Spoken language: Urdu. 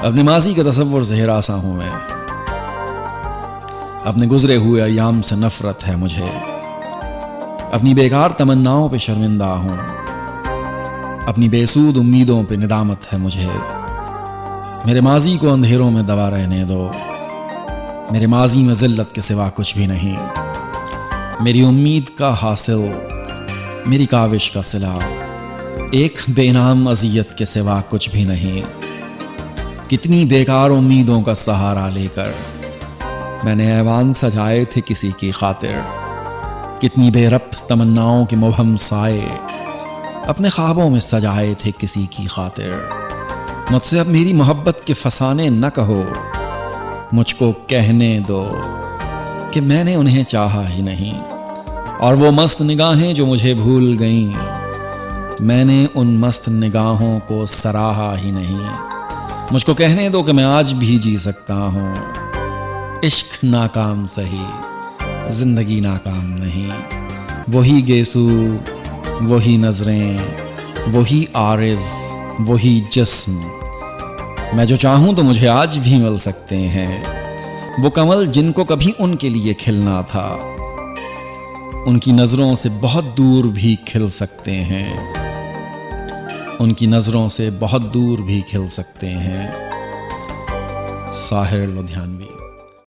اپنے ماضی کا تصور سے ہراساں ہوں میں، اپنے گزرے ہوئے ایام سے نفرت ہے مجھے، اپنی بیکار تمناؤں پہ شرمندہ ہوں، اپنی بے سود امیدوں پہ ندامت ہے مجھے۔ میرے ماضی کو اندھیروں میں دبا رہنے دو، میرے ماضی میں ذلت کے سوا کچھ بھی نہیں، میری امید کا حاصل، میری کاوش کا صلہ، ایک بے نام اذیت کے سوا کچھ بھی نہیں۔ کتنی بیکار امیدوں کا سہارا لے کر میں نے ایوان سجائے تھے کسی کی خاطر، کتنی بے ربط تمناؤں کے مبہم سائے اپنے خوابوں میں سجائے تھے کسی کی خاطر۔ مجھ سے اب میری محبت کے فسانے نہ کہو، مجھ کو کہنے دو کہ میں نے انہیں چاہا ہی نہیں، اور وہ مست نگاہیں جو مجھے بھول گئیں، میں نے ان مست نگاہوں کو سراہا ہی نہیں۔ مجھ کو کہنے دو کہ میں آج بھی جی سکتا ہوں، عشق ناکام سہی، زندگی ناکام نہیں۔ وہی گیسو، وہی نظریں، وہی عارض، وہی جسم، میں جو چاہوں تو مجھے آج بھی مل سکتے ہیں۔ وہ کمل جن کو کبھی ان کے لیے کھلنا تھا، ان کی نظروں سے بہت دور بھی کھل سکتے ہیں، ان کی نظروں سے بہت دور بھی کھل سکتے ہیں۔ ساحر لدھیانوی۔